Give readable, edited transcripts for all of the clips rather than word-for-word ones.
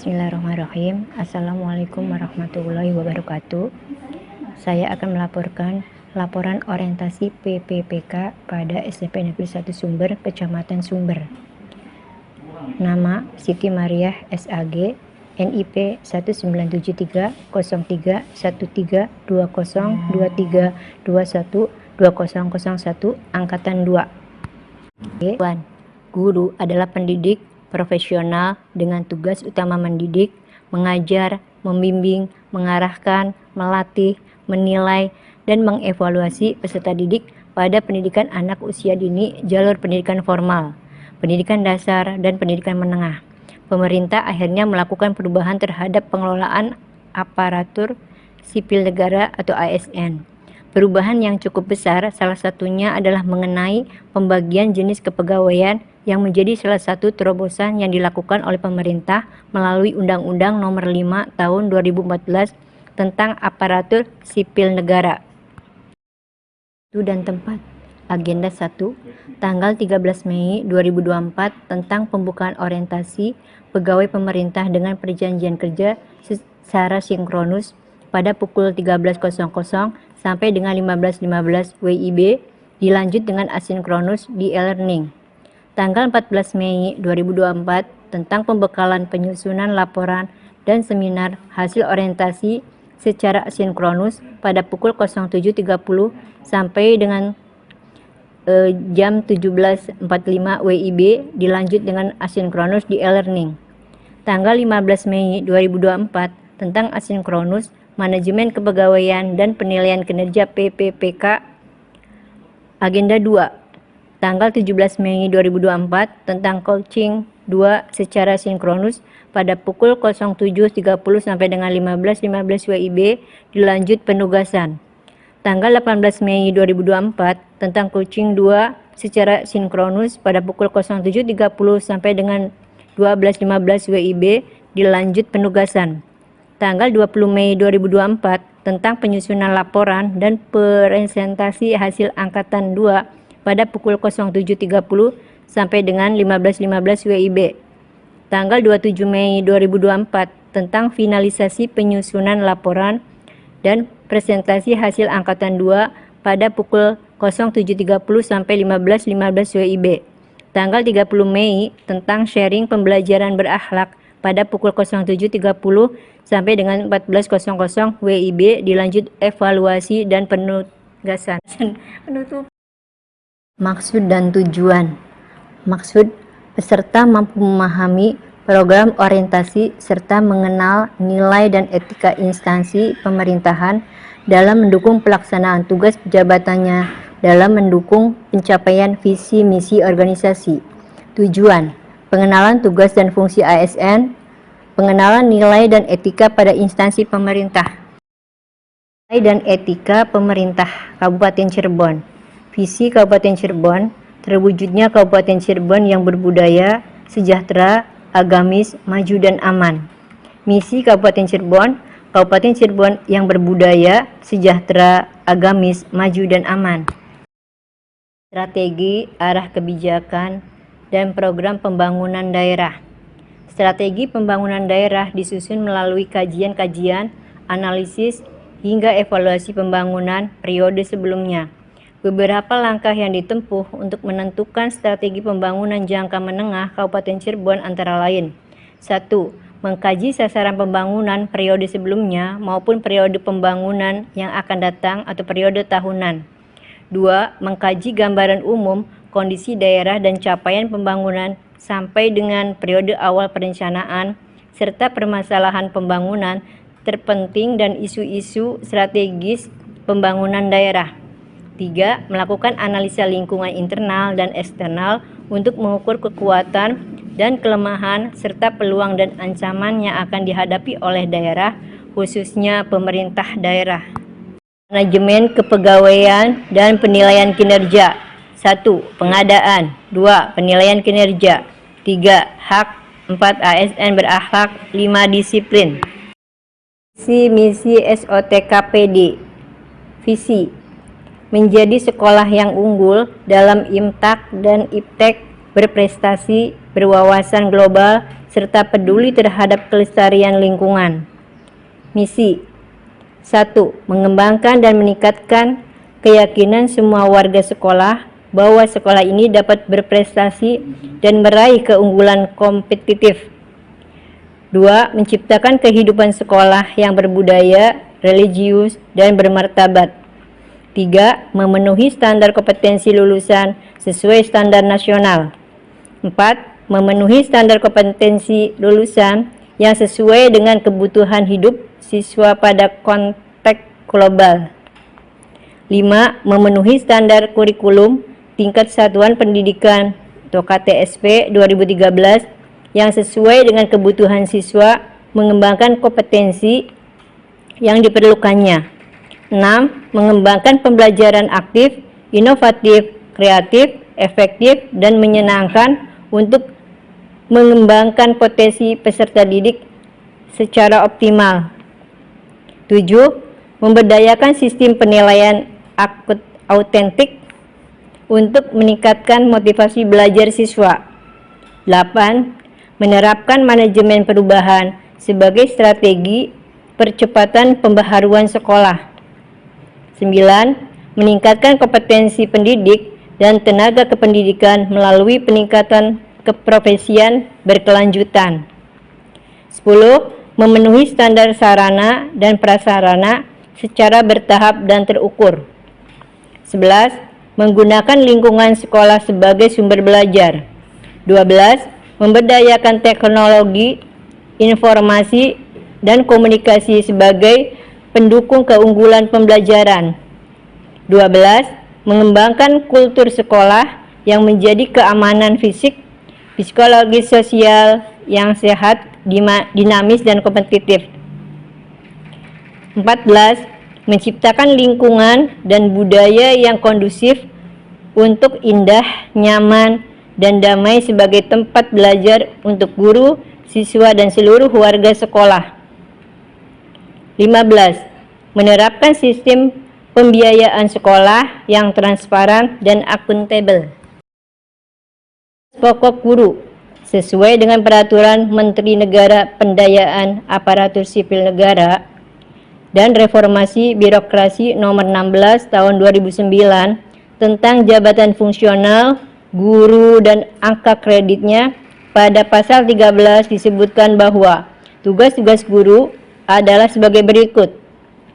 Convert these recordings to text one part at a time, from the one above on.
Bismillahirrahmanirrahim. Assalamualaikum warahmatullahi wabarakatuh. Saya akan melaporkan laporan orientasi PPPK pada SMP Negeri 1 Sumber, Kecamatan Sumber. Nama Siti Mariah SAG, NIP 197303202321, Angkatan 2. Guru adalah pendidik profesional dengan tugas utama mendidik, mengajar, membimbing, mengarahkan, melatih, menilai, dan mengevaluasi peserta didik pada pendidikan anak usia dini jalur pendidikan formal, pendidikan dasar, dan pendidikan menengah. Pemerintah akhirnya melakukan perubahan terhadap pengelolaan aparatur sipil negara atau ASN. Perubahan yang cukup besar salah satunya adalah mengenai pembagian jenis kepegawaian yang menjadi salah satu terobosan yang dilakukan oleh pemerintah melalui Undang-Undang Nomor 5 Tahun 2014 tentang Aparatur Sipil Negara. Waktu dan tempat. Agenda 1, tanggal 13 Mei 2024 tentang pembukaan orientasi pegawai pemerintah dengan perjanjian kerja secara sinkronus pada pukul 13.00 sampai dengan 15.15 WIB, dilanjut dengan asinkronus di e-learning. Tanggal 14 Mei 2024 tentang pembekalan penyusunan laporan dan seminar hasil orientasi secara asinkronus pada pukul 07.30 sampai dengan jam 17.45 WIB, dilanjut dengan asinkronus di e-learning. Tanggal 15 Mei 2024 tentang asinkronus manajemen kepegawaian dan penilaian kinerja PPPK. Agenda 2, tanggal 17 Mei 2024 tentang coaching 2 secara sinkronus pada pukul 07.30 sampai dengan 15.15 WIB, dilanjut penugasan. Tanggal 18 Mei 2024 tentang coaching 2 secara sinkronus pada pukul 07.30 sampai dengan 12.15 WIB, dilanjut penugasan. Tanggal 20 Mei 2024 tentang penyusunan laporan dan presentasi hasil Angkatan 2 pada pukul 07.30 sampai dengan 15.15 WIB. Tanggal 27 Mei 2024 tentang finalisasi penyusunan laporan dan presentasi hasil Angkatan 2 pada pukul 07.30 sampai 15.15 WIB. Tanggal 30 Mei tentang sharing pembelajaran berakhlak pada pukul 07.30 sampai dengan 14.00 WIB, dilanjut evaluasi dan penugasan. Maksud dan tujuan. Maksud, peserta mampu memahami program orientasi serta mengenal nilai dan etika instansi pemerintahan dalam mendukung pelaksanaan tugas jabatannya dalam mendukung pencapaian visi misi organisasi. Tujuan, pengenalan tugas dan fungsi ASN, pengenalan nilai dan etika pada instansi pemerintah. Nilai dan etika pemerintah Kabupaten Cirebon. Visi Kabupaten Cirebon, terwujudnya Kabupaten Cirebon yang berbudaya, sejahtera, agamis, maju dan aman. Misi Kabupaten Cirebon yang berbudaya, sejahtera, agamis, maju dan aman. Strategi, arah kebijakan, dan program pembangunan daerah. Strategi pembangunan daerah disusun melalui kajian-kajian, analisis, hingga evaluasi pembangunan periode sebelumnya. Beberapa langkah yang ditempuh untuk menentukan strategi pembangunan jangka menengah Kabupaten Cirebon antara lain: 1. Mengkaji sasaran pembangunan periode sebelumnya maupun periode pembangunan yang akan datang atau periode tahunan. 2. Mengkaji gambaran umum kondisi daerah dan capaian pembangunan sampai dengan periode awal perencanaan, serta permasalahan pembangunan terpenting dan isu-isu strategis pembangunan daerah. 3. Melakukan analisa lingkungan internal dan eksternal untuk mengukur kekuatan dan kelemahan serta peluang dan ancaman yang akan dihadapi oleh daerah, khususnya pemerintah daerah. Manajemen kepegawaian dan penilaian kinerja. 1. Pengadaan. 2. Penilaian kinerja. 3. Hak. 4. ASN berakhlak. 5. Disiplin. Visi misi SOTKPD. Visi: menjadi sekolah yang unggul dalam IMTAK dan IPTEK, berprestasi, berwawasan global, serta peduli terhadap kelestarian lingkungan. Misi 1. Mengembangkan dan meningkatkan keyakinan semua warga sekolah bahwa sekolah ini dapat berprestasi dan meraih keunggulan kompetitif. 2. Menciptakan kehidupan sekolah yang berbudaya, religius, dan bermartabat. 3. Memenuhi standar kompetensi lulusan sesuai standar nasional. 4. Memenuhi standar kompetensi lulusan yang sesuai dengan kebutuhan hidup siswa pada konteks global. 5. Memenuhi standar kurikulum tingkat satuan pendidikan atau KTSP 2013 yang sesuai dengan kebutuhan siswa, mengembangkan kompetensi yang diperlukannya. 6. Mengembangkan pembelajaran aktif, inovatif, kreatif, efektif, dan menyenangkan untuk mengembangkan potensi peserta didik secara optimal. 7. Memberdayakan sistem penilaian autentik untuk meningkatkan motivasi belajar siswa. 8. Menerapkan manajemen perubahan sebagai strategi percepatan pembaharuan sekolah. 9. Meningkatkan kompetensi pendidik dan tenaga kependidikan melalui peningkatan keprofesian berkelanjutan. 10. Memenuhi standar sarana dan prasarana secara bertahap dan terukur. 11. Menggunakan lingkungan sekolah sebagai sumber belajar. 12. Memberdayakan teknologi, informasi, dan komunikasi sebagai pendukung keunggulan pembelajaran. 12. Mengembangkan kultur sekolah yang menjadi keamanan fisik, psikologis, sosial yang sehat, dinamis, dan kompetitif. 14. Menciptakan lingkungan dan budaya yang kondusif untuk indah, nyaman, dan damai sebagai tempat belajar untuk guru, siswa, dan seluruh warga sekolah. 15. Menerapkan sistem pembiayaan sekolah yang transparan dan akuntabel. Pokok guru sesuai dengan Peraturan Menteri Negara Pendayaan Aparatur Sipil Negara dan Reformasi Birokrasi Nomor 16 Tahun 2009 tentang jabatan fungsional guru dan angka kreditnya. Pada pasal 13 disebutkan bahwa tugas-tugas guru adalah sebagai berikut.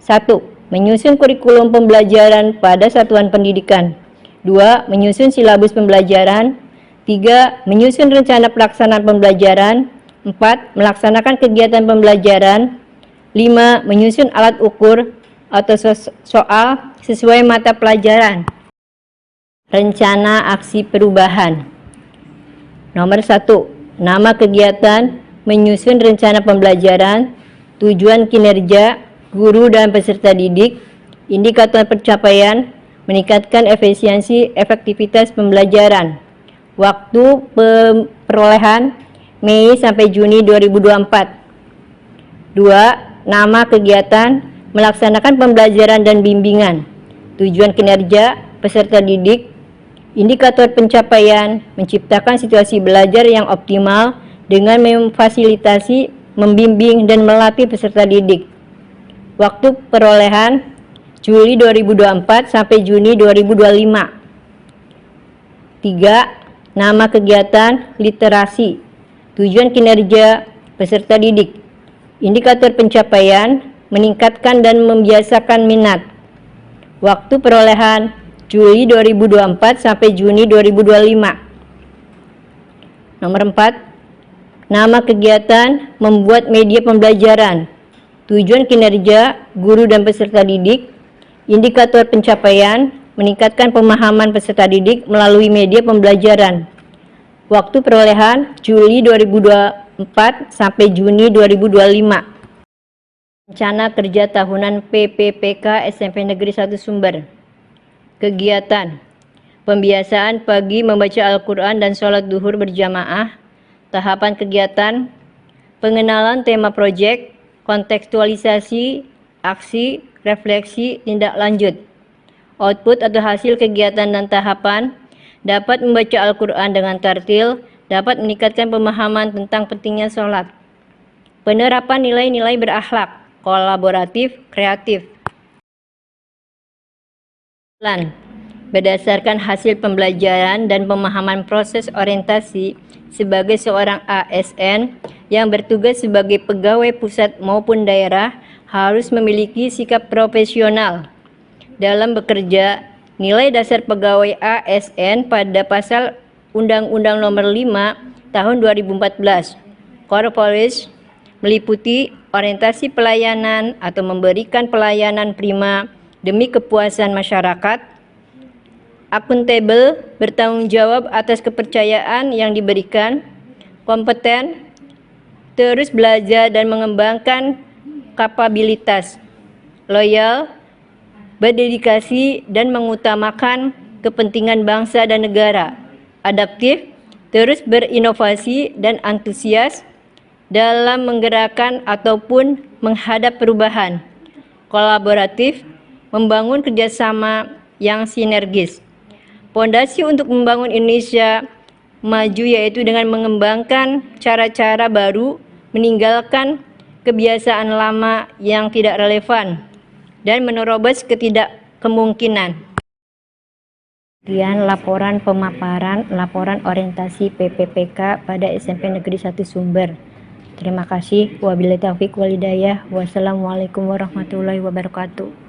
1. Menyusun kurikulum pembelajaran pada satuan pendidikan. 2. Menyusun silabus pembelajaran. 3. Menyusun rencana pelaksanaan pembelajaran. 4. Melaksanakan kegiatan pembelajaran. 5. Menyusun alat ukur atau soal sesuai mata pelajaran. Rencana aksi perubahan. Nomor 1. Nama kegiatan, menyusun rencana pembelajaran, tujuan kinerja guru dan peserta didik, indikator pencapaian, meningkatkan efisiensi efektivitas pembelajaran. Waktu perolehan Mei sampai Juni 2024. 2. Nama kegiatan, melaksanakan pembelajaran dan bimbingan, tujuan kinerja peserta didik, indikator pencapaian, menciptakan situasi belajar yang optimal dengan memfasilitasi, membimbing, dan melatih peserta didik. Waktu perolehan Juli 2024 sampai Juni 2025. 3. Nama kegiatan, literasi, tujuan kinerja peserta didik, indikator pencapaian, meningkatkan dan membiasakan minat. Waktu perolehan Juli 2024 sampai Juni 2025. Nomor 4. Nama kegiatan, membuat media pembelajaran, tujuan kinerja guru dan peserta didik, indikator pencapaian, meningkatkan pemahaman peserta didik melalui media pembelajaran. Waktu perolehan Juli 2024 sampai Juni 2025. Rencana kerja tahunan PPPK SMP Negeri 1 Sumber. Kegiatan: pembiasaan pagi membaca Al-Quran dan sholat duhur berjamaah. Tahapan kegiatan: pengenalan tema proyek, kontekstualisasi, aksi, refleksi, tindak lanjut. Output atau hasil kegiatan dan tahapan: dapat membaca Al-Quran dengan tartil, dapat meningkatkan pemahaman tentang pentingnya sholat. Penerapan nilai-nilai berakhlak, kolaboratif, kreatif. Berdasarkan hasil pembelajaran dan pemahaman proses orientasi sebagai seorang ASN yang bertugas sebagai pegawai pusat maupun daerah harus memiliki sikap profesional dalam bekerja. Nilai dasar pegawai ASN pada pasal Undang-Undang Nomor 5 Tahun 2014 Corporate meliputi orientasi pelayanan atau memberikan pelayanan prima demi kepuasan masyarakat, akuntabel, bertanggung jawab atas kepercayaan yang diberikan, kompeten, terus belajar dan mengembangkan kapabilitas, loyal, berdedikasi dan mengutamakan kepentingan bangsa dan negara, adaptif, terus berinovasi dan antusias dalam menggerakkan ataupun menghadap perubahan, kolaboratif, membangun kerjasama yang sinergis. Pondasi untuk membangun Indonesia maju yaitu dengan mengembangkan cara-cara baru, meninggalkan kebiasaan lama yang tidak relevan, dan menerobos ketidakkemungkinan. Sekian laporan pemaparan laporan orientasi PPPK pada SMP Negeri 1 Sumber. Terima kasih. Wabillahi taufiq wal hidayah. Wassalamualaikum warahmatullahi wabarakatuh.